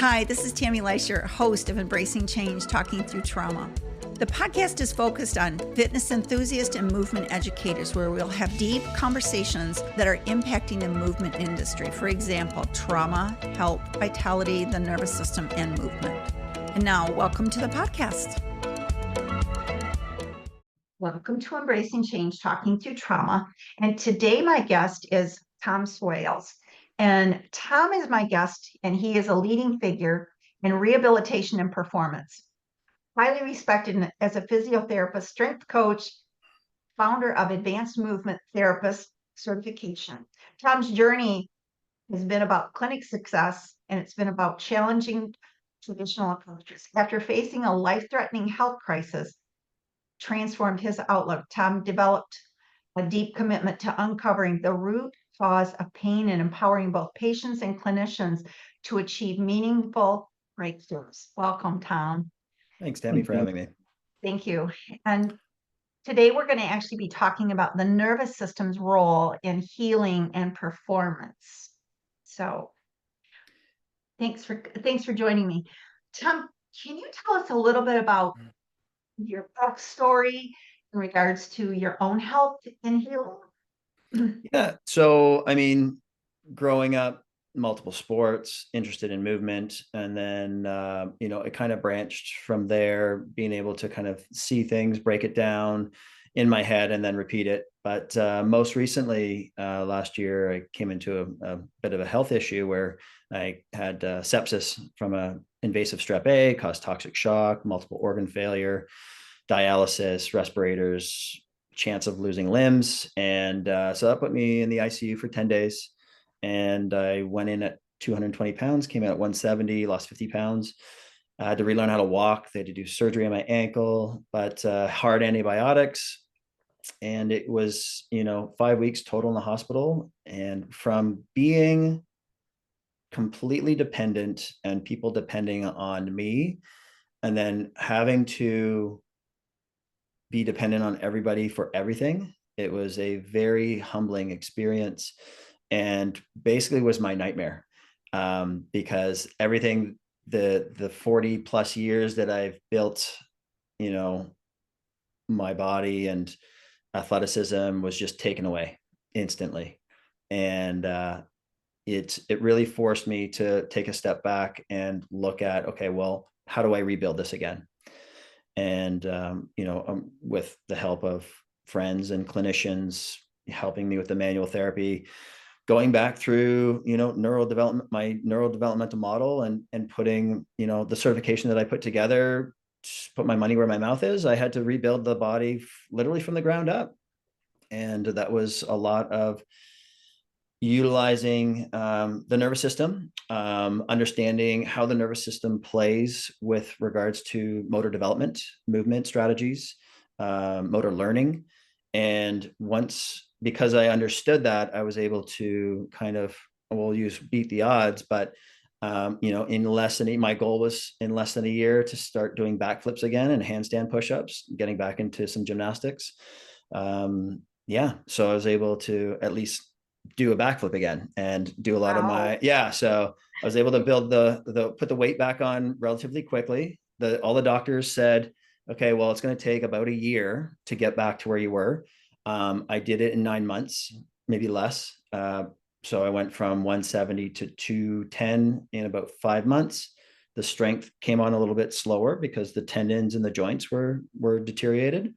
Hi, this is Tami Lysher, host of Embracing Change, Talking Through Trauma. The podcast is focused on fitness enthusiasts and movement educators, where we'll have deep conversations that are impacting the movement industry. For example, trauma, health, vitality, the nervous system, and movement. And now, welcome to the podcast. Welcome to Embracing Change, Talking Through Trauma. And today my guest is Tom Swales. And Tom is my guest, and he is a leading figure in rehabilitation and performance. Highly respected as a physiotherapist, strength coach, founder of Advanced Movement Therapist certification. Tom's journey has been about clinic success, and it's been about challenging traditional approaches. After facing a life-threatening health crisis, transformed his outlook. Tom developed a deep commitment to uncovering the root cause of pain and empowering both patients and clinicians to achieve meaningful breakthroughs. Welcome, Tom. Thanks, Tami, for having me. Thank you. And today we're going to actually be talking about the nervous system's role in healing and performance. So thanks for joining me. Tom, can you tell us a little bit about your backstory in regards to your own health and healing? Yeah. So, growing up, multiple sports, interested in movement. And then, it kind of branched from there, being able to kind of see things, break it down in my head and then repeat it. But most recently, last year, I came into a bit of a health issue where I had sepsis from an invasive strep A, caused toxic shock, multiple organ failure, dialysis, respirators, chance of losing limbs. And so that put me in the ICU for 10 days. And I went in at 220 pounds, came out at 170, lost 50 pounds. I had to relearn how to walk. They had to do surgery on my ankle, but hard antibiotics. And it was, 5 weeks total in the hospital. And from being completely dependent and people depending on me, and then having to be dependent on everybody for everything, it was a very humbling experience and basically was my nightmare, because everything, the 40 plus years that I've built, my body and athleticism was just taken away instantly. And it really forced me to take a step back and look at, okay, well, how do I rebuild this again? And with the help of friends and clinicians helping me with the manual therapy, going back through my neurodevelopmental model and putting the certification that I put together, put my money where my mouth is. I had to rebuild the body literally from the ground up, and that was a lot of utilizing the nervous system, understanding how the nervous system plays with regards to motor development, movement strategies, motor learning. And because I understood that, I was able to kind of, beat the odds, but my goal was in less than a year to start doing backflips again and handstand push-ups, getting back into some gymnastics. So I was able to at least do a backflip again and do a lot of so I was able to build put the weight back on relatively quickly. All the doctors said, okay, well, it's going to take about a year to get back to where you were. I did it in 9 months, maybe less. So I went from 170 to 210 in about 5 months. The strength came on a little bit slower because the tendons and the joints were deteriorated.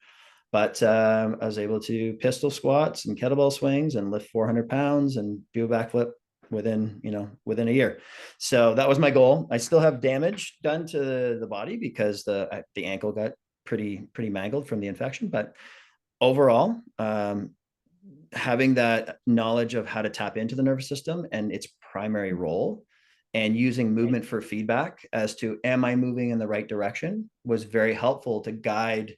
But I was able to pistol squats and kettlebell swings and lift 400 pounds and do a backflip within a year. So that was my goal. I still have damage done to the body because the ankle got pretty mangled from the infection. But overall, having that knowledge of how to tap into the nervous system and its primary role, and using movement for feedback as to, am I moving in the right direction, was very helpful to guide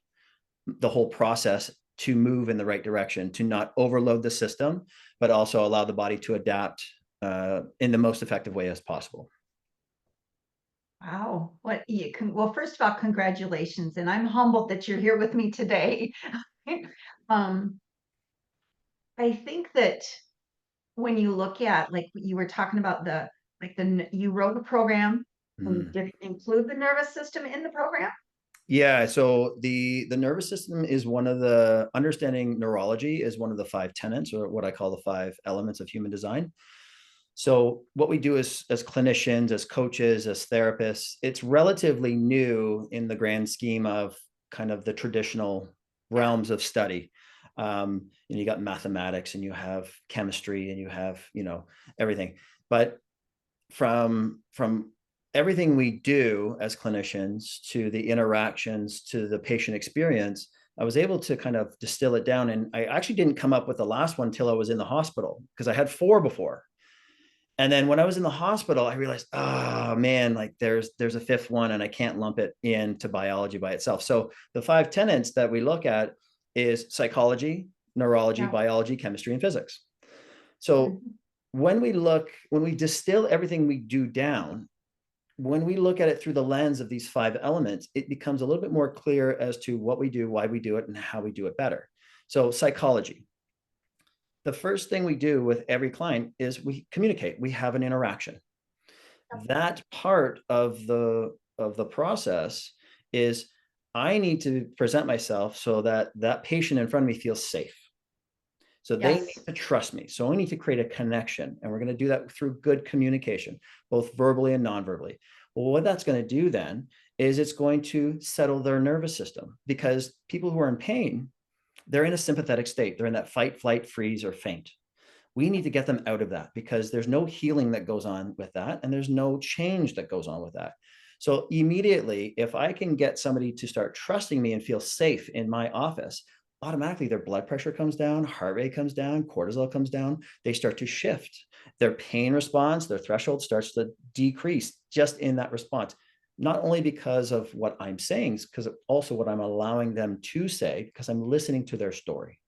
the whole process to move in the right direction, to not overload the system, but also allow the body to adapt in the most effective way as possible. Wow. Well, first of all, congratulations. And I'm humbled that you're here with me today. I think that when you look at, like you were talking about you wrote a program And did it include the nervous system in the program? Yeah, so the nervous system is one of the understanding neurology is one of the five tenets, or what I call the five elements of human design. So what we do as clinicians, as coaches, as therapists, it's relatively new in the grand scheme of kind of the traditional realms of study. And you got mathematics, and you have chemistry, and you have, everything. But from everything we do as clinicians to the interactions to the patient experience, I was able to kind of distill it down. And I actually didn't come up with the last one till I was in the hospital, because I had four before. And then when I was in the hospital, I realized, oh man, like there's a fifth one, and I can't lump it into biology by itself. So the five tenets that we look at is psychology, neurology, Yeah. biology, chemistry, and physics. So when we distill everything we do down, when we look at it through the lens of these five elements, it becomes a little bit more clear as to what we do, why we do it, and how we do it better. So psychology. The first thing we do with every client is we communicate. We have an interaction. That part of the process is I need to present myself so that that patient in front of me feels safe. So they Yes. need to trust me. So I need to create a connection, and we're going to do that through good communication, both verbally and non-verbally. Well, what that's going to do then is it's going to settle their nervous system, because people who are in pain, they're in a sympathetic state. They're in that fight, flight, freeze, or faint. We need to get them out of that, because there's no healing that goes on with that, and there's no change that goes on with that. So immediately, if I can get somebody to start trusting me and feel safe in my office, automatically their blood pressure comes down, heart rate comes down, cortisol comes down, they start to shift. Their pain response, their threshold starts to decrease just in that response. Not only because of what I'm saying, because also what I'm allowing them to say, because I'm listening to their story.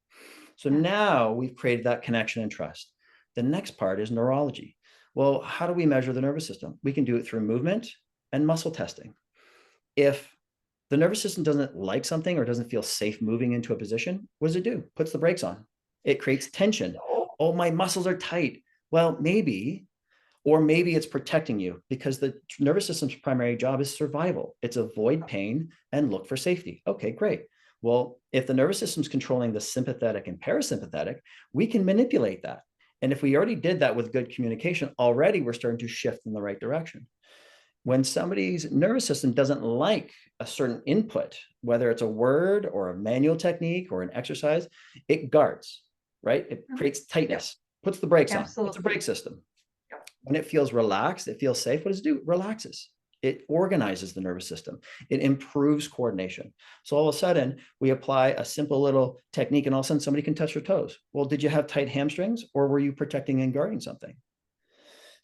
So now we've created that connection and trust. The next part is neurology. Well, how do we measure the nervous system? We can do it through movement and muscle testing. If the nervous system doesn't like something or doesn't feel safe moving into a position, what does it do? Puts the brakes on. It creates tension. Oh, my muscles are tight. Well, maybe, or maybe it's protecting you, because the nervous system's primary job is survival. It's avoid pain and look for safety. Okay, great. Well, if the nervous system's controlling the sympathetic and parasympathetic, we can manipulate that. And if we already did that with good communication, already we're starting to shift in the right direction. When somebody's nervous system doesn't like a certain input, whether it's a word or a manual technique or an exercise, it guards, right? It creates tightness, puts the brakes on. It's a brake system. When it feels relaxed, it feels safe. What does it do? It relaxes. It organizes the nervous system. It improves coordination. So all of a sudden, we apply a simple little technique, and all of a sudden somebody can touch their toes. Well, did you have tight hamstrings, or were you protecting and guarding something?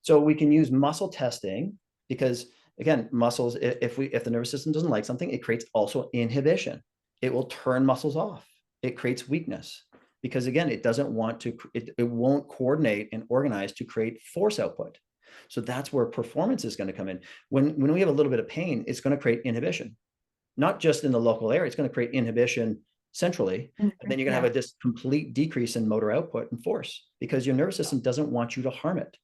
So we can use muscle testing, because again, muscles, if the nervous system doesn't like something, it creates also inhibition. It will turn muscles off. It creates weakness, because again, it doesn't want to, it won't coordinate and organize to create force output. So that's where performance is going to come in. When we have a little bit of pain, it's going to create inhibition, not just in the local area. It's going to create inhibition centrally. And then you're going to have this complete decrease in motor output and force, because your nervous system doesn't want you to harm it.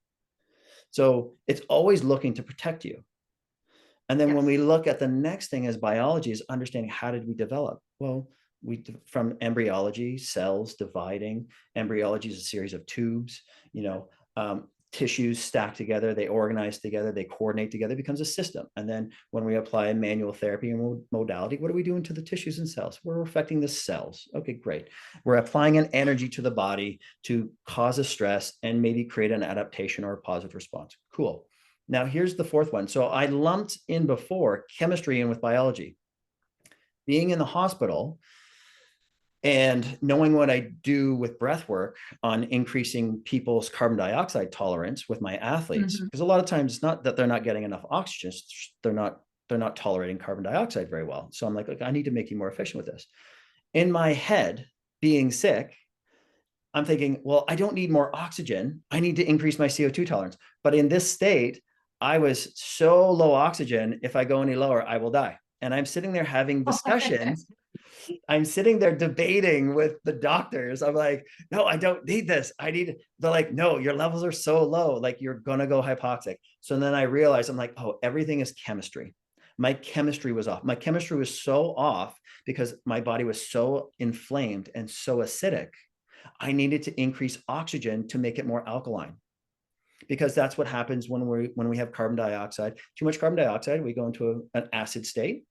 So it's always looking to protect you. And then when we look at the next thing as biology, is understanding how did we develop? Well, from embryology, cells dividing. Embryology is a series of tubes, tissues stacked together, they organize together, they coordinate together, it becomes a system. And then when we apply manual therapy and modality, what are we doing to the tissues and cells? We're affecting the cells. Okay, great. We're applying an energy to the body to cause a stress and maybe create an adaptation or a positive response. Cool. Now here's the fourth one. So I lumped in before chemistry in with biology. Being in the hospital and knowing what I do with breath work on increasing people's carbon dioxide tolerance with my athletes, because a lot of times it's not that they're not getting enough oxygen, they're not tolerating carbon dioxide very well. So I'm like, I need to make you more efficient with this. In my head, being sick, I'm thinking, well, I don't need more oxygen. I need to increase my CO2 tolerance. But in this state, I was so low oxygen, if I go any lower, I will die. And I'm sitting there having discussions. I'm sitting there debating with the doctors. I'm like, no, I don't need this. They're like, no, your levels are so low. Like, you're going to go hypoxic. So then I realized, I'm like, oh, everything is chemistry. My chemistry was off. My chemistry was so off because my body was so inflamed and so acidic. I needed to increase oxygen to make it more alkaline, because that's what happens when we have carbon dioxide. Too much carbon dioxide, we go into an acid state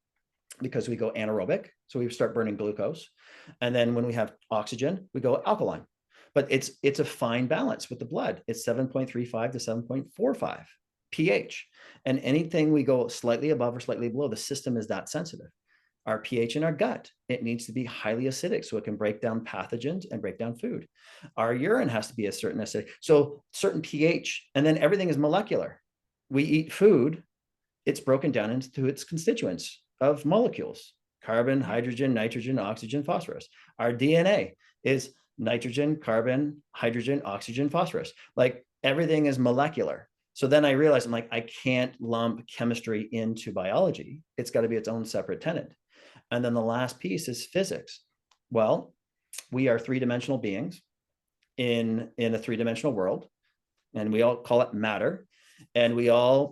because we go anaerobic. So we start burning glucose. And then when we have oxygen, we go alkaline. But it's a fine balance with the blood. It's 7.35 to 7.45 pH. And anything we go slightly above or slightly below, the system is that sensitive. Our pH in our gut, it needs to be highly acidic so it can break down pathogens and break down food. Our urine has to be a certain acidic, so certain pH, and then everything is molecular. We eat food, it's broken down into its constituents of molecules: carbon, hydrogen, nitrogen, oxygen, phosphorus. Our DNA is nitrogen, carbon, hydrogen, oxygen, phosphorus. Like, everything is molecular. So then I realized, I'm like, I can't lump chemistry into biology. It's got to be its own separate tenet. And then the last piece is physics. Well, we are three-dimensional beings in a three-dimensional world, and we all call it matter. And we all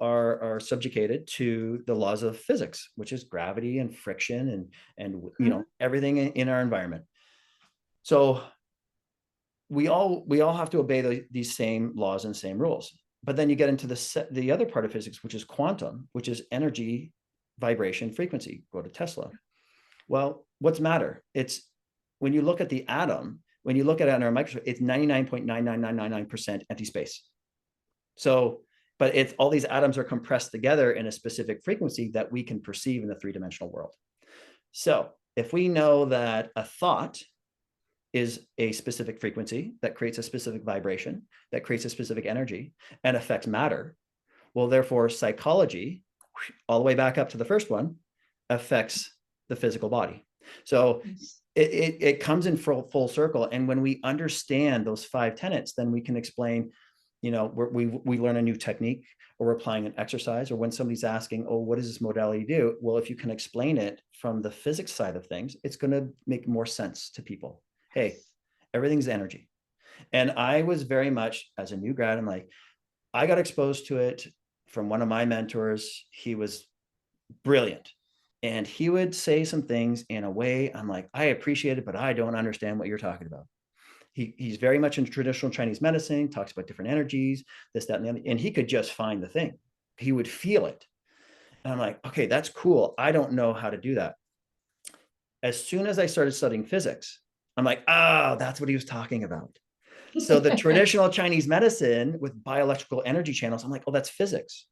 are subjugated to the laws of physics, which is gravity and friction and you know, everything in our environment. So we all have to obey these same laws and same rules. But then you get into the other part of physics, which is quantum, which is energy, vibration, frequency. Go to Tesla. Well, what's matter? It's, when you look at the atom, when you look at it under a microscope, it's 99.99999% empty space. So, but it's all these atoms are compressed together in a specific frequency that we can perceive in the three-dimensional world. So if we know that a thought is a specific frequency that creates a specific vibration, that creates a specific energy and affects matter, well, therefore psychology, all the way back up to the first one, affects the physical body. So it comes in full circle. And when we understand those 5 tenets, then we can explain, you know, we learn a new technique, or we're applying an exercise, or when somebody's asking, oh, what does this modality do? Well, if you can explain it from the physics side of things, it's going to make more sense to people. Hey, everything's energy. And I was very much, as a new grad, I'm like, I got exposed to it from one of my mentors. He was brilliant. And he would say some things in a way, I'm like, I appreciate it, but I don't understand what you're talking about. He's very much into traditional Chinese medicine, talks about different energies, this, that, and the other. And he could just find the thing. He would feel it. And I'm like, okay, that's cool. I don't know how to do that. As soon as I started studying physics, I'm like, oh, that's what he was talking about. So the traditional Chinese medicine with bioelectrical energy channels, I'm like, oh, that's physics.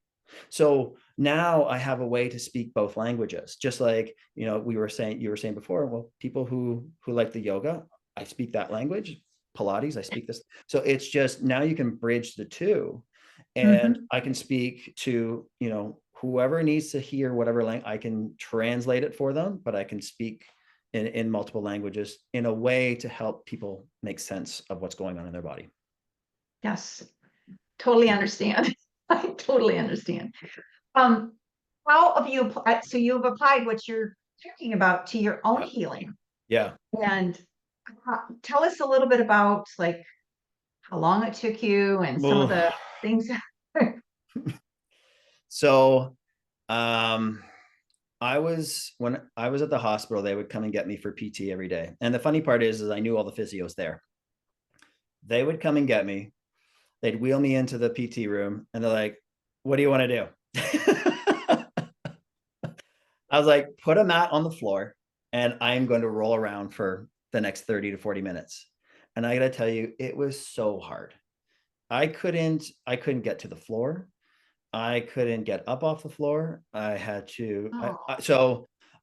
So now I have a way to speak both languages, just like, you know, you were saying before, well, people who like the yoga, I speak that language. Pilates, I speak this. So it's just, now you can bridge the two, and I can speak to, you know, whoever needs to hear whatever language, I can translate it for them, but I can speak in multiple languages in a way to help people make sense of what's going on in their body. Yes, totally understand. I totally understand. How have you, so you've applied what you're talking about to your own healing. Yeah. And tell us a little bit about, like, how long it took you and some of the things. So, when I was at the hospital, they would come and get me for PT every day. And the funny part is I knew all the physios there. They would come and get me. They'd wheel me into the PT room and they're like, what do you want to do? I was like, put a mat on the floor and I'm going to roll around for the next 30 to 40 minutes. And I got to tell you, it was so hard. I couldn't get to the floor. I couldn't get up off the floor. I had to,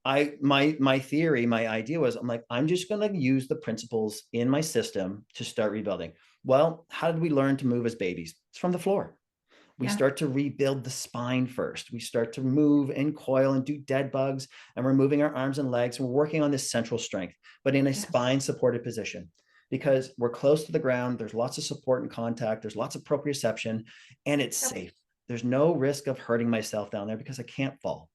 my theory, my idea was, I'm like, I'm just going to use the principles in my system to start rebuilding. Well, how did we learn to move as babies? It's from the floor. We start to rebuild the spine first. We start to move and coil and do dead bugs, and we're moving our arms and legs, and we're working on this central strength, but in a spine supported position, because we're close to the ground. There's lots of support and contact. There's lots of proprioception, and it's safe. There's no risk of hurting myself down there because I can't fall.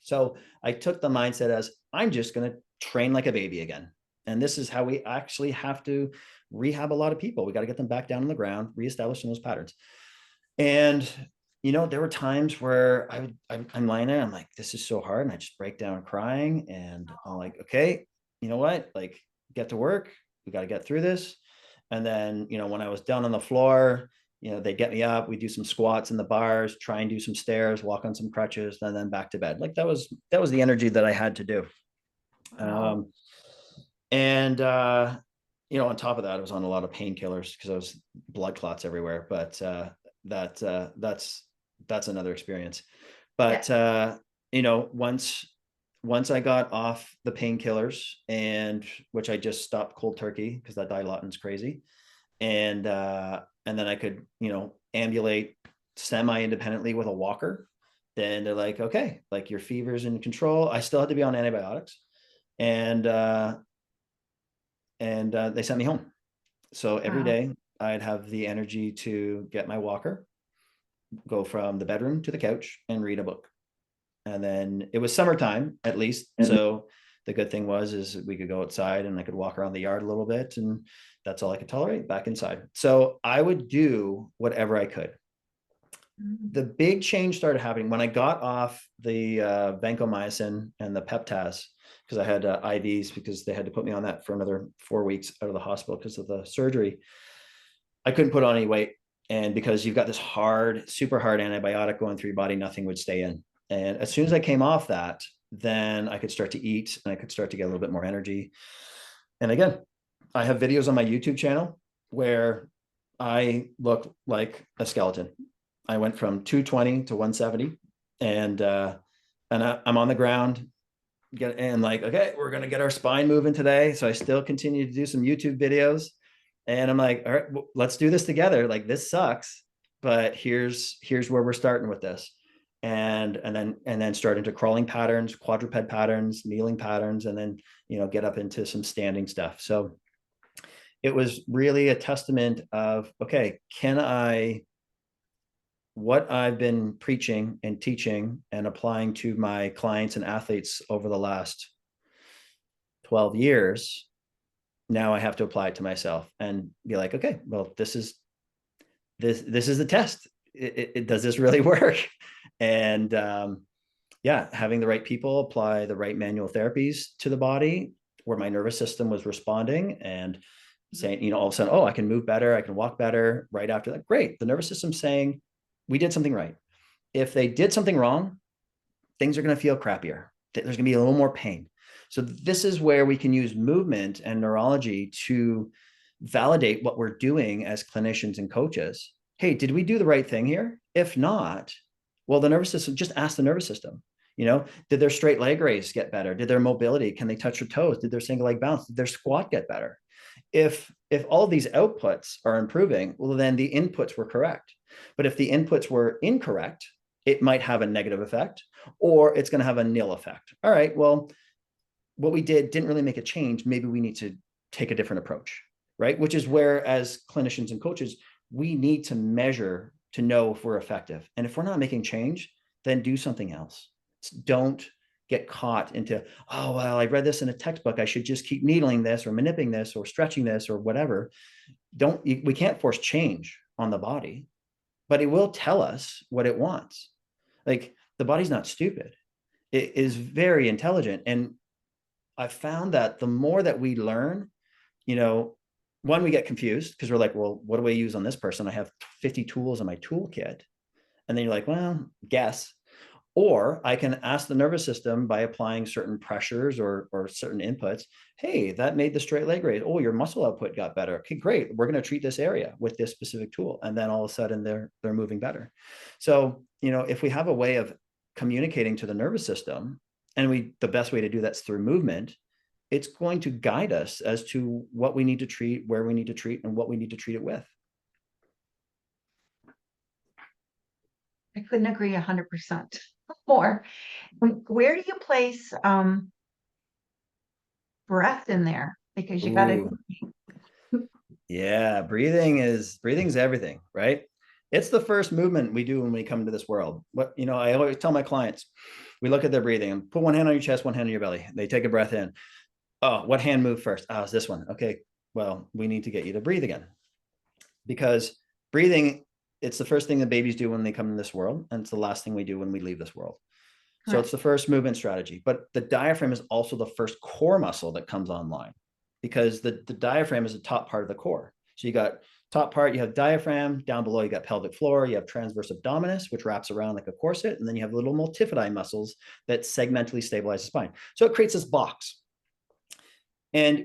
So I took the mindset as I'm just going to train like a baby again. And this is how we actually have to rehab a lot of people. We got to get them back down on the ground, reestablishing those patterns. And there were times where I'm lying there, I'm like, this is so hard. And I just break down crying. And I'm like, okay, you know what? Like, get to work. We got to get through this. And then, when I was down on the floor, they get me up, we do some squats in the bars, try and do some stairs, walk on some crutches, and then back to bed. Like that was the energy that I had to do. Wow. And on top of that, I was on a lot of painkillers because I was blood clots everywhere. But that's another experience. Yeah. But once I got off the painkillers, and which I just stopped cold turkey because that dilatin's crazy, and then I could ambulate semi-independently with a walker. Then they're like, okay, like your fever's in control. I still had to be on antibiotics, and they sent me home. So every Wow. day I'd have the energy to get my walker, go from the bedroom to the couch, and read a book. And then it was summertime at least, so the good thing is we could go outside and I could walk around the yard a little bit, and that's all I could tolerate back inside. So I would do whatever I could. Mm. The big change started happening when I got off the vancomycin and the peptas, because I had IVs, because they had to put me on that for another 4 weeks out of the hospital because of the surgery. I couldn't put on any weight. And because you've got this hard, super hard antibiotic going through your body, nothing would stay in. And as soon as I came off that, then I could start to eat and I could start to get a little bit more energy. And again, I have videos on my YouTube channel where I look like a skeleton. I went from 220 to 170, and I'm on the ground, and like, okay, we're gonna get our spine moving today. So I still continue to do some YouTube videos, and I'm like, all right, well, let's do this together. Like this sucks, but here's where we're starting with this, and then start into crawling patterns, quadruped patterns, kneeling patterns, and then get up into some standing stuff. So it was really a testament of, okay, what I've been preaching and teaching and applying to my clients and athletes over the last 12 years, now I have to apply it to myself and be like, okay, well, this is the test. Does this really work? And yeah, having the right people apply the right manual therapies to the body where my nervous system was responding, and saying, all of a sudden, oh, I can move better, I can walk better right after that. Great. The nervous system saying we did something right. If they did something wrong, things are going to feel crappier. There's going to be a little more pain. So this is where we can use movement and neurology to validate what we're doing as clinicians and coaches. Hey, did we do the right thing here? If not, well, the nervous system, just ask the nervous system. Did their straight leg raise get better? Did their mobility, can they touch their toes? Did their single leg bounce? Did their squat get better? If all these outputs are improving, well, then the inputs were correct. But if the inputs were incorrect, it might have a negative effect, or it's going to have a nil effect. All right, well, what we didn't really make a change. Maybe we need to take a different approach, right? Which is where, as clinicians and coaches, we need to measure to know if we're effective. And if we're not making change, then do something else. Don't get caught into, oh, well, I read this in a textbook, I should just keep needling this or manipulating this or stretching this or whatever. We can't force change on the body, but it will tell us what it wants. Like, the body's not stupid. It is very intelligent. And I found that the more that we learn, one, we get confused because we're like, well, what do I use on this person? I have 50 tools in my toolkit. And then you're like, well, guess. Or I can ask the nervous system by applying certain pressures or certain inputs. Hey, that made the straight leg raise. Oh, your muscle output got better. Okay, great. We're going to treat this area with this specific tool. And then all of a sudden they're moving better. So, if we have a way of communicating to the nervous system, and the best way to do that's through movement, it's going to guide us as to what we need to treat, where we need to treat, and what we need to treat it with. I couldn't agree 100% more. Where do you place breath in there? Because you got to. Ooh, yeah, breathing's everything, right? It's the first movement we do when we come into this world. What, I always tell my clients, we look at their breathing and put one hand on your chest, one hand on your belly. They take a breath in. Oh, what hand moved first? Oh, it's this one. Okay. Well, we need to get you to breathe again, because breathing, it's the first thing that babies do when they come in this world. And it's the last thing we do when we leave this world. So it's the first movement strategy, but the diaphragm is also the first core muscle that comes online, because the diaphragm is the top part of the core. So you got top part, you have diaphragm, down below you got pelvic floor, you have transverse abdominis, which wraps around like a corset, and then you have little multifidi muscles that segmentally stabilize the spine. So it creates this box. And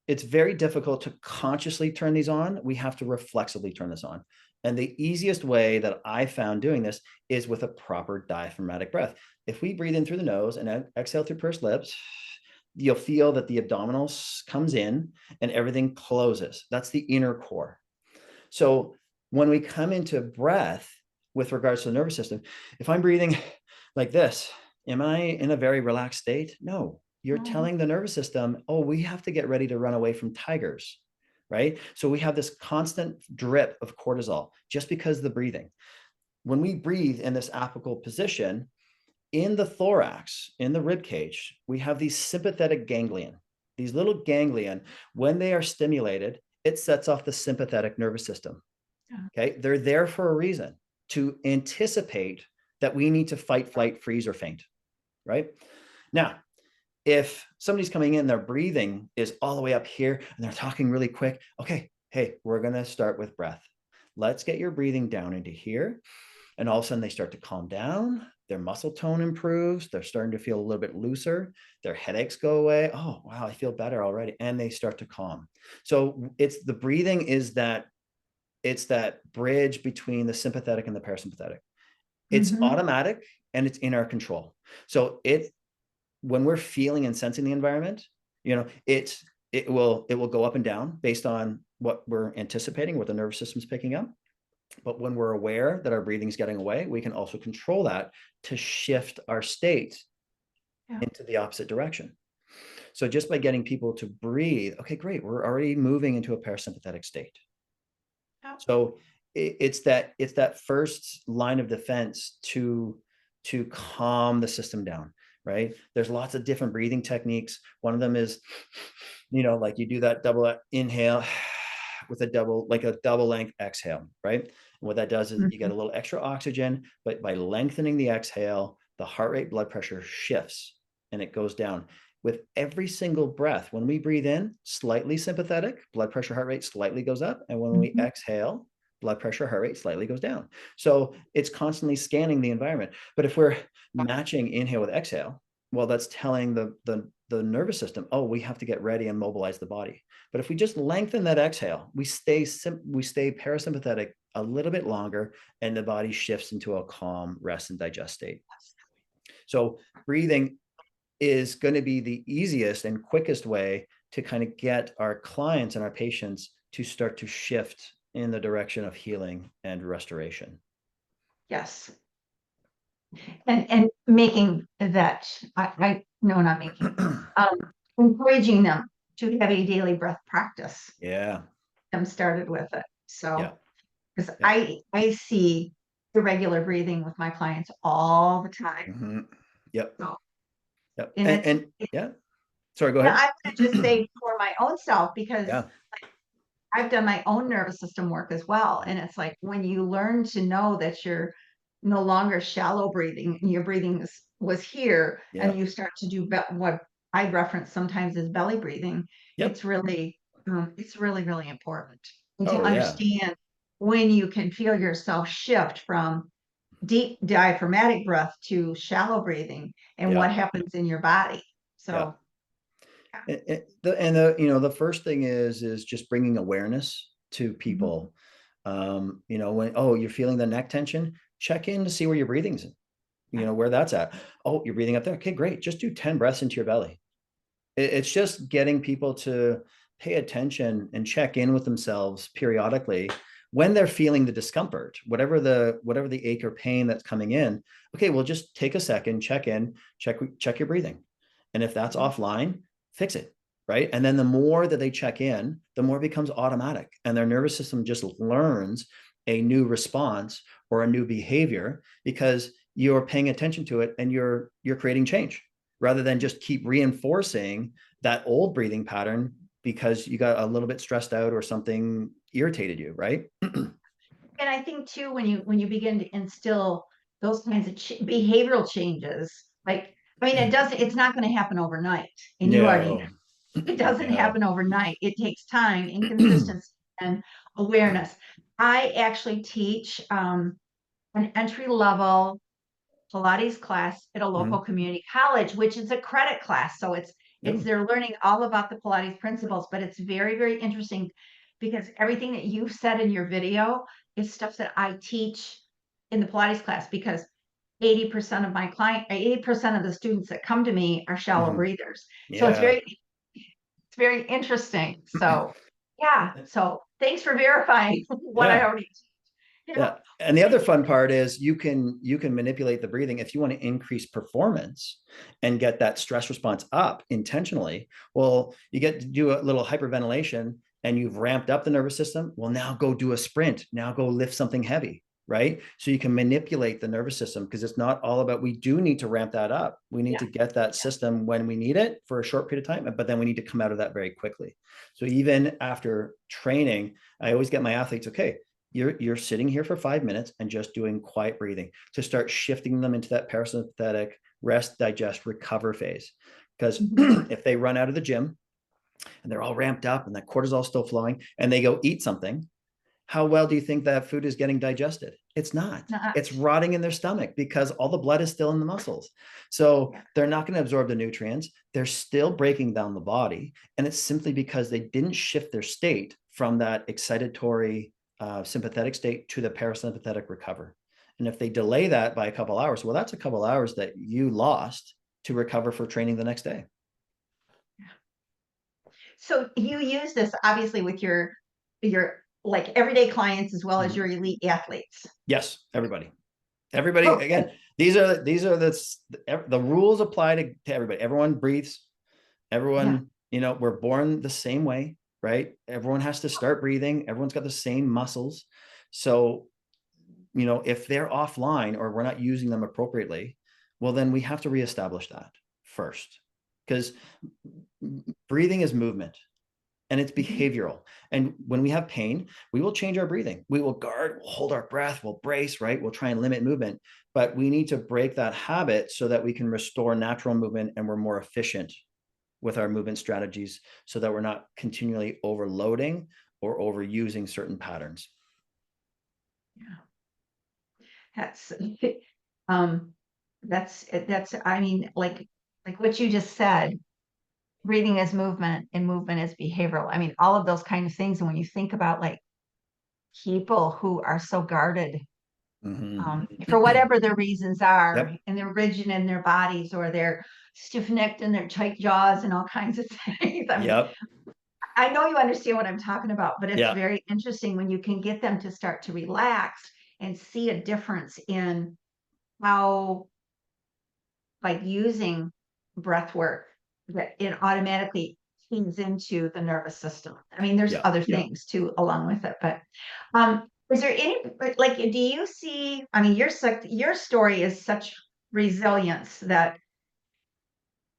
it's very difficult to consciously turn these on. We have to reflexively turn this on. And the easiest way that I found doing this is with a proper diaphragmatic breath. If we breathe in through the nose and exhale through pursed lips, you'll feel that the abdominals comes in and everything closes. That's the inner core. So when we come into breath with regards to the nervous system, if I'm breathing like this, am I in a very relaxed state? No. You're telling the nervous system, oh, we have to get ready to run away from tigers, right? So we have this constant drip of cortisol just because of the breathing. When we breathe in this apical position, in the thorax, in the rib cage, we have these sympathetic ganglion. These little ganglion, when they are stimulated, it sets off the sympathetic nervous system. Okay, they're there for a reason, to anticipate that we need to fight, flight, freeze, or faint, right? Now, if somebody's coming in, their breathing is all the way up here and they're talking really quick, okay, hey, we're going to start with breath. Let's get your breathing down into here. And all of a sudden they start to calm down. Their muscle tone improves. They're starting to feel a little bit looser. Their headaches go away. Oh, wow, I feel better already. And they start to calm. So it's the breathing is that it's that bridge between the sympathetic and the parasympathetic. It's automatic and it's in our control. So when we're feeling and sensing the environment, it will go up and down based on what we're anticipating, what the nervous system is picking up. But when we're aware that our breathing is getting away, we can also control that to shift our state into the opposite direction. So just by getting people to breathe, okay, great, we're already moving into a parasympathetic state. So it's that first line of defense to calm the system down, right? There's lots of different breathing techniques. One of them is, like you do that double inhale with a double length exhale, right? And what that does is you get a little extra oxygen, but by lengthening the exhale, the heart rate, blood pressure shifts and it goes down. With every single breath, when we breathe in, slightly sympathetic, blood pressure, heart rate slightly goes up. And when we exhale, blood pressure, heart rate slightly goes down. So it's constantly scanning the environment. But if we're matching inhale with exhale, well, that's telling the nervous system, oh, we have to get ready and mobilize the body. But if we just lengthen that exhale, we stay parasympathetic a little bit longer, and the body shifts into a calm rest and digest state. So breathing is going to be the easiest and quickest way to kind of get our clients and our patients to start to shift in the direction of healing and restoration. Yes. And making that, no, not making, encouraging them to have a daily breath practice. Yeah. I'm started with it. So, because Yeah. I see irregular breathing with my clients all the time. Yep. So, Yep. and yeah. Sorry, go ahead. I'm going to just say for my own self, because Yeah. I've done my own nervous system work as well. And it's like when you learn to know that you're no longer shallow breathing and your breathing was here, Yeah. and you start to do what I reference sometimes as belly breathing. Yep. It's really, really important. And to Oh, yeah. understand when you can feel yourself shift from deep diaphragmatic breath to shallow breathing and what happens in your body. So the first thing is just bringing awareness to people. When you're feeling the neck tension, check in to see where your breathing's where that's at. Oh, you're breathing up there. Okay, great. Just do 10 breaths into your belly. It's just getting people to pay attention and check in with themselves periodically when they're feeling the discomfort, whatever the ache or pain that's coming in. Okay, well, just take a second, check your breathing. And if that's offline, fix it, right? And then the more that they check in, the more it becomes automatic, and their nervous system just learns a new response or a new behavior because you're paying attention to it and you're creating change rather than just keep reinforcing that old breathing pattern because you got a little bit stressed out or something irritated you, right? And I think too, when you begin to instill those kinds of behavioral changes, like, I mean, it's not going to happen overnight. And you already know No, it doesn't no. happen overnight. It takes time and consistency and awareness. I actually teach an entry level Pilates class at a local Mhm. community college, which is a credit class. So it's Yep. they're learning all about the Pilates principles, but it's very, very interesting because everything that you've said in your video is stuff that I teach in the Pilates class because 80% of my 80% of the students that come to me are shallow Mhm. breathers. So Yeah. it's very interesting. So yeah. So thanks for verifying what I Yeah. already teach. Yeah. Yeah. And the other fun part is you can manipulate the breathing if you want to increase performance and get that stress response up intentionally. Well, you get to do a little hyperventilation and you've ramped up the nervous system. Well, now go do a sprint. Now go lift something heavy, right? So you can manipulate the nervous system because it's not all about, we do need to ramp that up. We need Yeah. to get that system when we need it for a short period of time, but then we need to come out of that very quickly. So even after training, I always get my athletes, okay, you're sitting here for 5 minutes and just doing quiet breathing to start shifting them into that parasympathetic rest, digest, recover phase. Because Mhm. if they run out of the gym and they're all ramped up and that cortisol still flowing and they go eat something, how well do you think that food is getting digested? It's not. Not, It's rotting in their stomach because all the blood is still in the muscles. So yeah. they're not going to absorb the nutrients. They're still breaking down the body. And it's simply because they didn't shift their state from that excitatory sympathetic state to the parasympathetic recover. And if they delay that by a couple hours, well, that's a couple hours that you lost to recover for training the next day. So you use this obviously with your like everyday clients as well as Mhm. your elite athletes. Yes, everybody Okay. again, these are the rules apply to everybody. Everyone breathes. Yeah. Everyone, we're born the same way, right? Everyone has to start breathing. Everyone's got the same muscles. So, if they're offline or we're not using them appropriately, well, then we have to reestablish that first, because breathing is movement and it's Mhm. behavioral. And when we have pain, we will change our breathing. We will guard, we'll hold our breath, we'll brace, right? We'll try and limit movement, but we need to break that habit so that we can restore natural movement and we're more efficient with our movement strategies so that we're not continually overloading or overusing certain patterns. Yeah. That's um that's I mean like what you just said, breathing is movement and movement is behavioral. I mean, all of those kind of things. And when you think about like people who are so guarded for Mm-hmm. whatever their reasons are, Yep. and they're rigid in their bodies or they're stiff-necked and their tight jaws and all kinds of things. I mean, Yep. I know you understand what I'm talking about, but it's Yeah. very interesting when you can get them to start to relax and see a difference in how, like using breath work, that it automatically feeds into the nervous system. I mean, there's Yeah. other things too along with it, but is there any like do you see? I mean, your story is such resilience that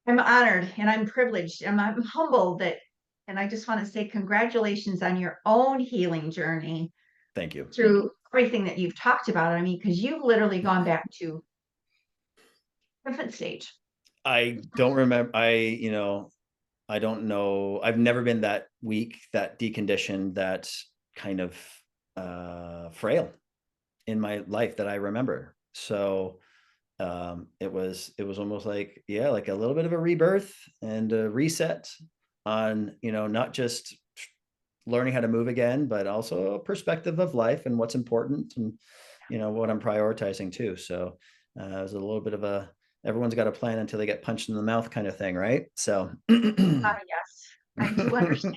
I'm honored and I'm privileged and I'm humbled that, and I just want to say congratulations on your own healing journey Thank you. through everything that you've talked about. I mean, because you've literally gone back to infant stage. I don't remember. I don't know. I've never been that weak, that deconditioned, that kind of frail in my life that I remember. So it was almost like, yeah, like a little bit of a rebirth and a reset on, not just learning how to move again, but also a perspective of life and what's important and, what I'm prioritizing too. So it was a little bit of everyone's got a plan until they get punched in the mouth kind of thing. Right. So Yes, I do understand.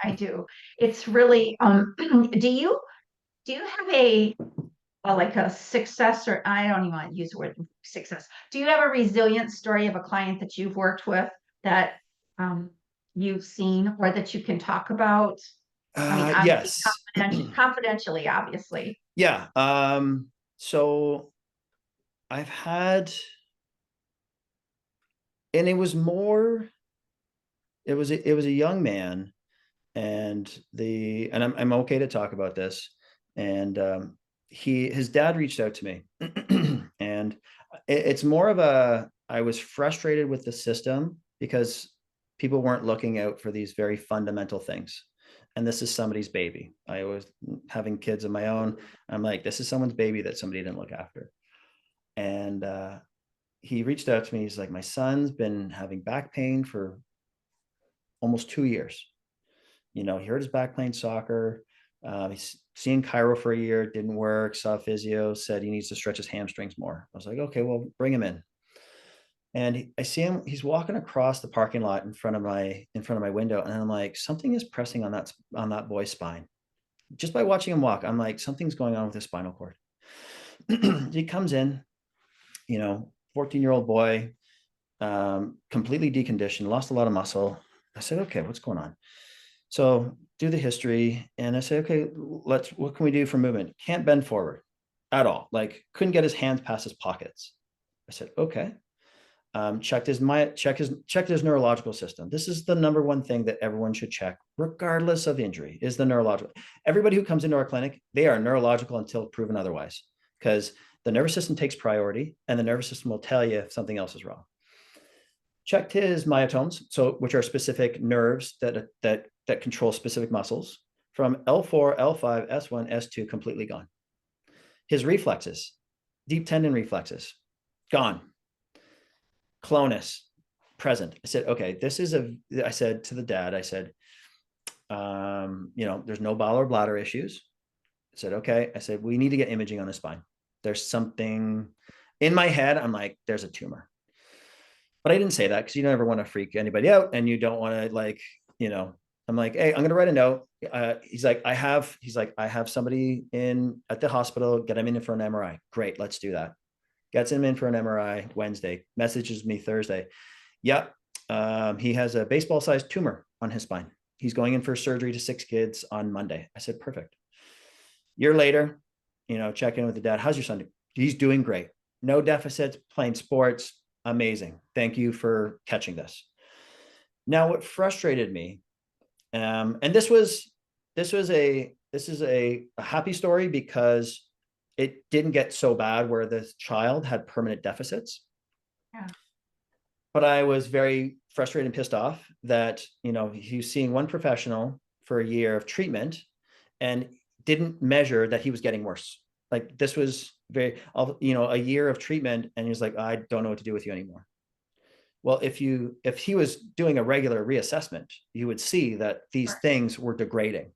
I do. It's really, do you have like a success, or I don't even want to use the word success. Do you have a resilient story of a client that you've worked with that um you've seen or that you can talk about? I mean, obviously Yes. confidentially, obviously. Yeah. So I've had, and it was more, it was a young man, and I'm okay to talk about this. And his dad reached out to me, and it's more of a, I was frustrated with the system because people weren't looking out for these very fundamental things. And this is somebody's baby. I was having kids of my own. I'm like, this is someone's baby that somebody didn't look after. And he reached out to me. He's like, my son's been having back pain for almost 2 years. You know, he hurt his back playing soccer. He's seen chiro for a year, didn't work, saw physio, said he needs to stretch his hamstrings more. I was like, okay, well, bring him in. And I see him, he's walking across the parking lot in front of my window. And I'm like, something is pressing on that boy's spine. Just by watching him walk, I'm like, something's going on with his spinal cord. He comes in, 14-year-old boy, completely deconditioned, lost a lot of muscle. I said, okay, what's going on? So do the history. And I say, okay, what can we do for movement? Can't bend forward at all. Like, couldn't get his hands past his pockets. I said, okay. Checked his neurological system. This is the number one thing that everyone should check, regardless of injury, is the neurological. Everybody who comes into our clinic, they are neurological until proven otherwise, because the nervous system takes priority, and the nervous system will tell you if something else is wrong. Checked his myotones, which are specific nerves that control specific muscles, from L4, L5, S1, S2, completely gone. His reflexes, deep tendon reflexes, gone. Clonus, present. I said, okay, I said to the dad, I said, there's no bowel or bladder issues. I said, okay. I said, we need to get imaging on the spine. There's something in my head. I'm like, there's a tumor. But I didn't say that because you never want to freak anybody out, and you don't want to, I'm like, hey, I'm going to write a note. He's like, I have somebody in at the hospital, get him in for an MRI. Great. Let's do that. Gets him in for an MRI Wednesday, messages me Thursday. Yep. He has a baseball sized tumor on his spine. He's going in for surgery to 6 kids on Monday. I said, perfect. Year later, check in with the dad. How's your son doing? He's doing great. No deficits, playing sports. Amazing. Thank you for catching this. Now, what frustrated me, and this is a happy story because it didn't get so bad where the child had permanent deficits. Yeah. But I was very frustrated and pissed off that, he was seeing one professional for a year of treatment and didn't measure that he was getting worse. Like, this was a year of treatment, and he was like, I don't know what to do with you anymore. Well, if he was doing a regular reassessment, you would see that these things were degrading.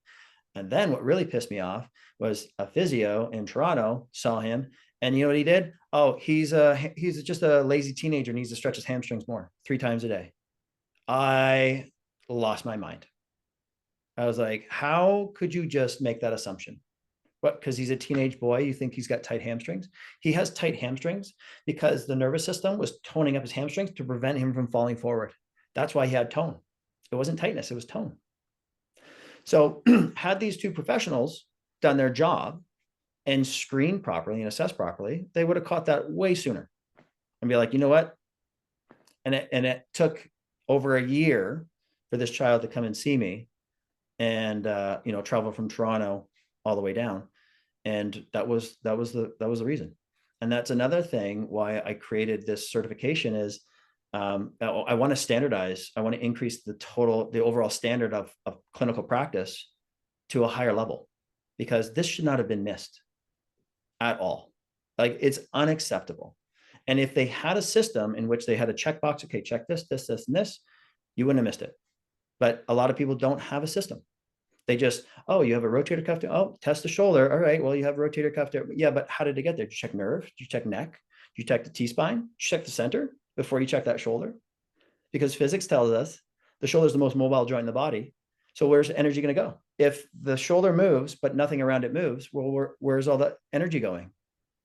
And then what really pissed me off was a physio in Toronto saw him, and you know what he did? Oh, he's just a lazy teenager, needs to stretch his hamstrings more 3 times a day. I lost my mind. I was like, how could you just make that assumption? What, because he's a teenage boy, you think he's got tight hamstrings? He has tight hamstrings because the nervous system was toning up his hamstrings to prevent him from falling forward. That's why he had tone. It wasn't tightness, it was tone. So had these 2 professionals done their job and screened properly and assessed properly, they would have caught that way sooner and be like, you know what? And it took over a year for this child to come and see me, and travel from Toronto all the way down. And that was the reason. And that's another thing why I created this certification is, I want to standardize, I want to increase the overall standard of clinical practice to a higher level, because this should not have been missed at all. Like, it's unacceptable. And if they had a system in which they had a checkbox, okay, check this, this, this, and this, you wouldn't have missed it. But a lot of people don't have a system. They just, oh, you have a rotator cuff. Oh, test the shoulder. All right, well, you have a rotator cuff there. Yeah, but how did it get there? Did you check nerve? Did you check neck? Did you check the T-spine? Did you check the center before you check that shoulder? Because physics tells us the shoulder is the most mobile joint in the body. So where's energy going to go? If the shoulder moves, but nothing around it moves, well, where's all that energy going?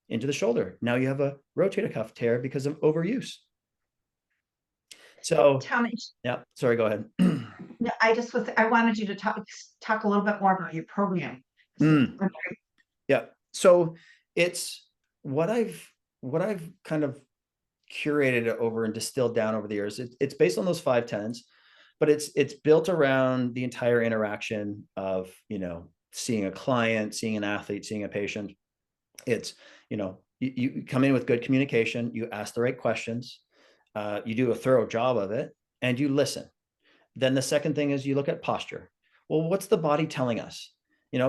Into the shoulder. Now you have a rotator cuff tear because of overuse. So, Tami, yeah, sorry, go ahead. No, I wanted you to talk a little bit more about your program. So, Mm, yeah. So it's what I've kind of curated it over and distilled down over the years. It's based on those 5 tenets, but it's built around the entire interaction of, seeing a client, seeing an athlete, seeing a patient. It's, you come in with good communication, you ask the right questions, you do a thorough job of it, and you listen. Then the second thing is you look at posture. Well, what's the body telling us?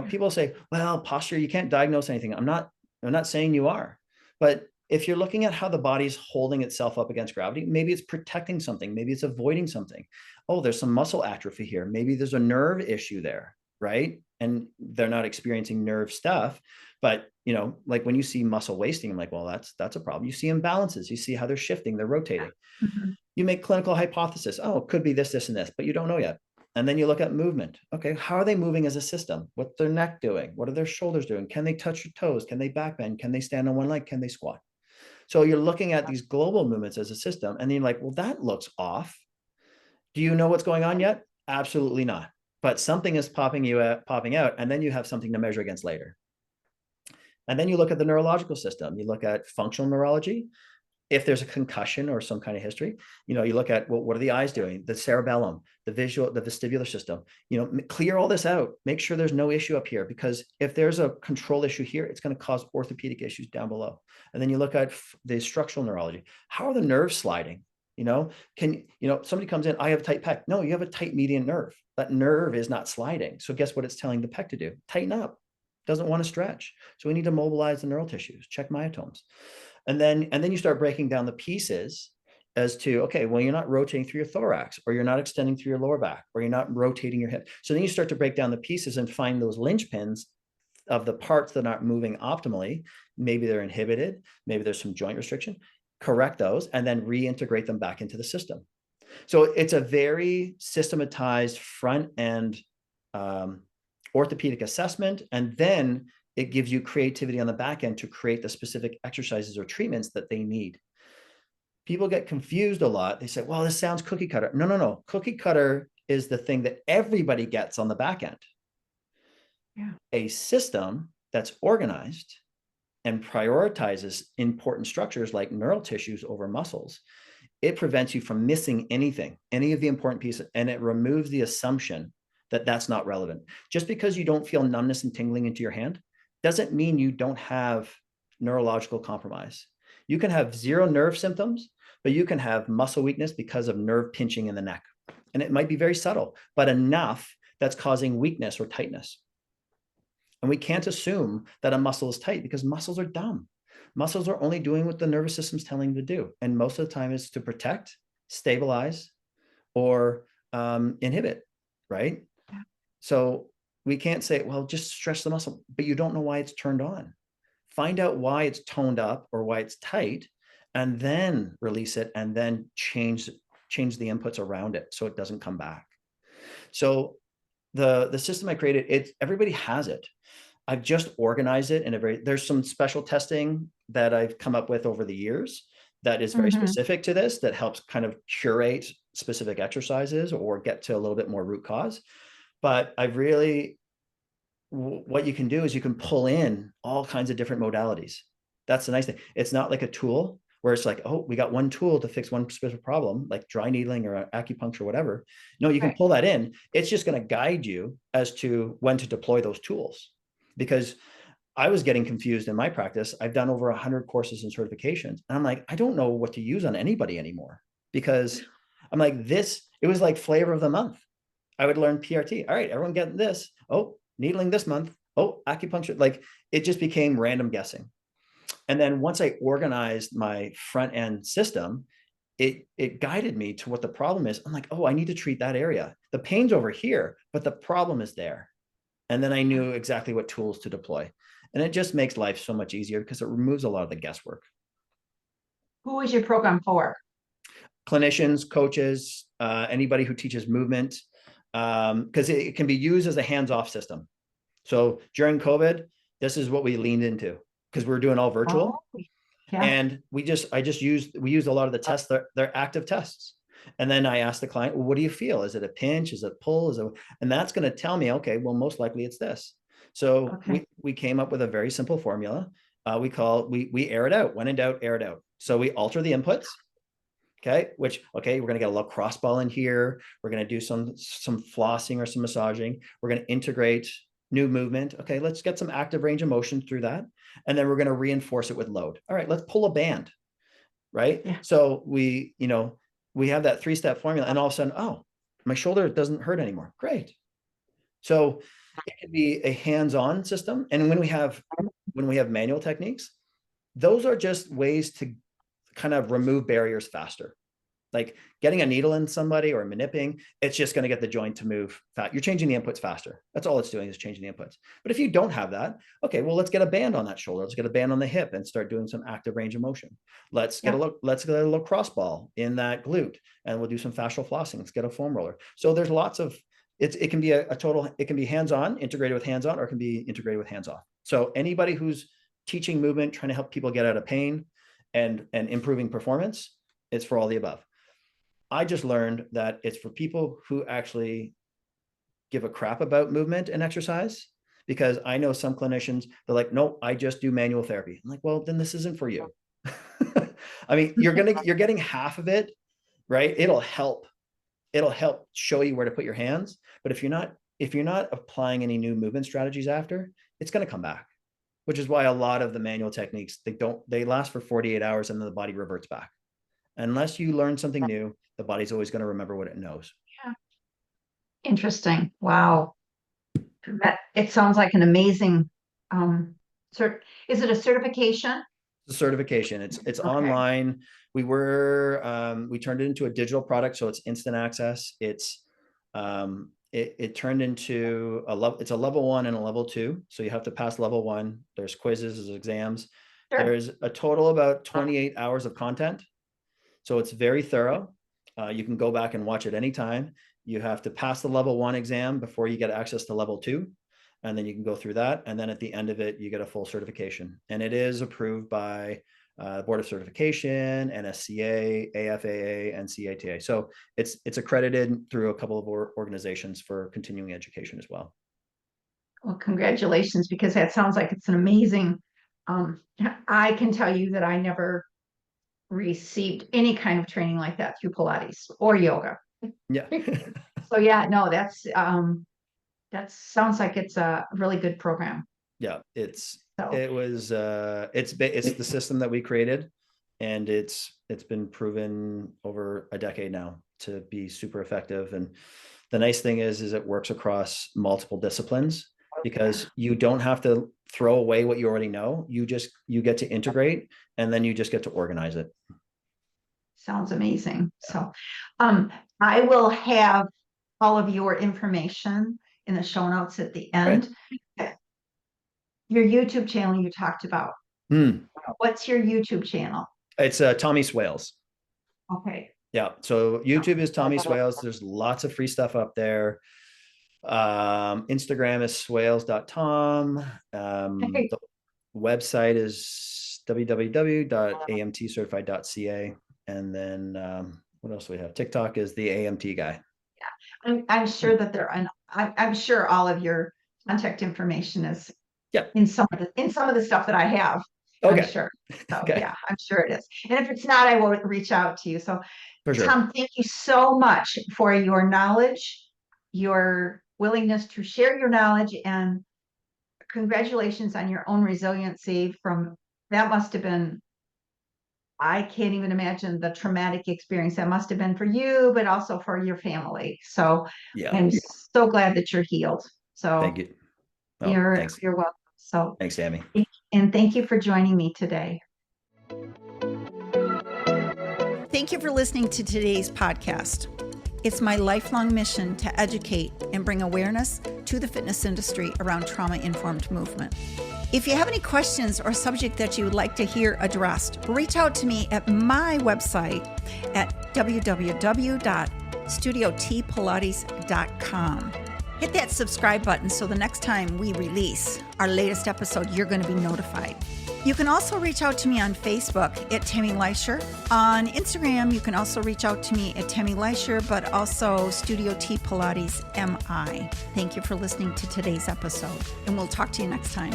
People say, well, posture, you can't diagnose anything. I'm not saying you are, but if you're looking at how the body's holding itself up against gravity, maybe it's protecting something, maybe it's avoiding something. Oh, there's some muscle atrophy here. Maybe there's a nerve issue there, right? And they're not experiencing nerve stuff, but like when you see muscle wasting, I'm like, well, that's a problem. You see imbalances, you see how they're shifting, they're rotating. Mhm. You make clinical hypothesis. Oh, it could be this, and this, but you don't know yet. And then you look at movement. Okay, how are they moving as a system? What's their neck doing? What are their shoulders doing? Can they touch your toes? Can they backbend? Can they stand on one leg? Can they squat? So you're looking at these global movements as a system, and then you're like, well, that looks off. Do you know what's going on yet? Absolutely not. But something is popping out, and then you have something to measure against later. And then you look at the neurological system. You look at functional neurology. If there's a concussion or some kind of history, you look at, well, what are the eyes doing? The cerebellum, the vestibular system, clear all this out, make sure there's no issue up here, because if there's a control issue here, it's going to cause orthopedic issues down below. And then you look at the structural neurology. How are the nerves sliding? Somebody comes in, I have a tight pec. No, you have a tight median nerve. That nerve is not sliding. So guess what it's telling the pec to do? Tighten up. Doesn't want to stretch. So we need to mobilize the neural tissues, check myotomes. And then you start breaking down the pieces as to, okay, well, you're not rotating through your thorax, or you're not extending through your lower back, or you're not rotating your hip. So then you start to break down the pieces and find those linchpins of the parts that aren't moving optimally. Maybe they're inhibited, maybe there's some joint restriction. Correct those and then reintegrate them back into the system. So it's a very systematized front end orthopedic assessment, and then it gives you creativity on the back end to create the specific exercises or treatments that they need. People get confused a lot. They say, well, this sounds cookie cutter. No. Cookie cutter is the thing that everybody gets on the back end. Yeah. A system that's organized and prioritizes important structures like neural tissues over muscles, it prevents you from missing anything, any of the important pieces, and it removes the assumption that that's not relevant. Just because you don't feel numbness and tingling into your hand doesn't mean you don't have neurological compromise. You can have zero nerve symptoms, but you can have muscle weakness because of nerve pinching in the neck. And it might be very subtle, but enough that's causing weakness or tightness. And we can't assume that a muscle is tight, because muscles are dumb. Muscles are only doing what the nervous system's telling them to do. And most of the time it's to protect, stabilize, or inhibit, right? Yeah. So we can't say, well, just stretch the muscle, but you don't know why it's turned on. Find out why it's toned up or why it's tight, and then release it, and then change the inputs around it so it doesn't come back. So the system I created, everybody has it. I've just organized it in there's some special testing that I've come up with over the years that is very Mhm. specific to this, that helps kind of curate specific exercises or get to a little bit more root cause. But what you can do is you can pull in all kinds of different modalities. That's the nice thing. It's not like a tool where it's like, oh, we got one tool to fix one specific problem, like dry needling or acupuncture, or whatever. No, you can Right. pull that in. It's just going to guide you as to when to deploy those tools. Because I was getting confused in my practice. I've done over 100 courses and certifications, and I'm like, I don't know what to use on anybody anymore, because I'm like, it was like flavor of the month. I would learn PRT. All right, everyone getting this. Oh, needling this month. Oh, acupuncture. Like, it just became random guessing. And then once I organized my front end system, it guided me to what the problem is. I'm like, oh, I need to treat that area. The pain's over here, but the problem is there. And then I knew exactly what tools to deploy. And it just makes life so much easier because it removes a lot of the guesswork. Who is your program for? Clinicians, coaches, anybody who teaches movement, because it can be used as a hands-off system. So during COVID, this is what we leaned into, because we were doing all virtual. Oh, yeah. And we used a lot of the tests. They're active tests. And then I ask the client, well, what do you feel? Is it a pinch? Is it a pull? And that's going to tell me, okay, well, most likely it's this. So Okay. we came up with a very simple formula. We air it out. When in doubt, air it out. So we alter the inputs. Okay, we're going to get a little cross ball in here. We're going to do some flossing or some massaging. We're going to integrate new movement. Okay, let's get some active range of motion through that. And then we're going to reinforce it with load. All right, let's pull a band, right? Yeah. So we have that 3-step formula, and all of a sudden, oh, my shoulder doesn't hurt anymore. Great. So it can be a hands-on system. And when we have manual techniques, those are just ways to kind of remove barriers faster. Like getting a needle in somebody or manipulating, it's just going to get the joint to move fast. You're changing the inputs faster. That's all it's doing, is changing the inputs. But if you don't have that, okay, well, let's get a band on that shoulder. Let's get a band on the hip and start doing some active range of motion. Let's get a little cross ball in that glute, and we'll do some fascial flossing. Let's get a foam roller. So there's lots of, it can be it can be hands-on, integrated with hands-on, or it can be integrated with hands-off. So anybody who's teaching movement, trying to help people get out of pain and improving performance, it's for all the above. I just learned that it's for people who actually give a crap about movement and exercise, because I know some clinicians, they're like, no, I just do manual therapy. I'm like, well, then this isn't for you. I mean, you're getting half of it, right? It'll help show you where to put your hands. But if you're not applying any new movement strategies after, it's going to come back, which is why a lot of the manual techniques, they last for 48 hours and then the body reverts back. Unless you learn something new, the body's always going to remember what it knows. Yeah. Interesting. Wow. It sounds like an amazing, is it a certification? The certification, it's Okay. online. We turned it into a digital product, so it's instant access. It turned into it's a level 1 and a level 2. So you have to pass level 1. There's quizzes, there's exams. Sure. There's a total about 28 hours of content. So it's very thorough. You can go back and watch it anytime. You have to pass the level 1 exam before you get access to level 2. And then you can go through that. And then at the end of it, you get a full certification. And it is approved by Board of Certification, NSCA, AFAA, and CATA. So it's accredited through a couple of organizations for continuing education as well. Well, congratulations, because that sounds like it's an amazing, I can tell you that I never received any kind of training like that through Pilates or yoga. Yeah. So yeah, no, that sounds like it's a really good program. Yeah, it's the system that we created, and it's been proven over a decade now to be super effective. And the nice thing is it works across multiple disciplines, because you don't have to throw away what you already know. You get to integrate, and then you just get to organize it. Sounds amazing. So I will have all of your information in the show notes at the end. Okay. Your YouTube channel you talked about. What's your YouTube channel? It's Tommy Swales. Okay. Yeah. So YouTube is Tommy Swales. There's lots of free stuff up there. Instagram is swales.tom. The website is www.amtcertified.ca. And then what else do we have? TikTok is the AMT guy. Yeah, I'm sure that I'm sure all of your contact information is in some of the stuff that I have. Okay. I'm sure. So okay. Yeah, I'm sure it is. And if it's not, I will reach out to you. So for sure. Tom, thank you so much for your knowledge, your willingness to share your knowledge, and congratulations on your own resiliency. That must have been, I can't even imagine the traumatic experience that must have been for you, but also for your family. So yeah. I'm so glad that you're healed. So thank you. Oh, you're welcome. So thanks, Tami. And thank you for joining me today. Thank you for listening to today's podcast. It's my lifelong mission to educate and bring awareness to the fitness industry around trauma-informed movement. If you have any questions or subject that you would like to hear addressed, reach out to me at my website at www.studiotpilates.com. Hit that subscribe button so the next time we release our latest episode, you're going to be notified. You can also reach out to me on Facebook at Tami Lysher. On Instagram, you can also reach out to me at Tami Lysher, but also Studio T Pilates MI. Thank you for listening to today's episode, and we'll talk to you next time.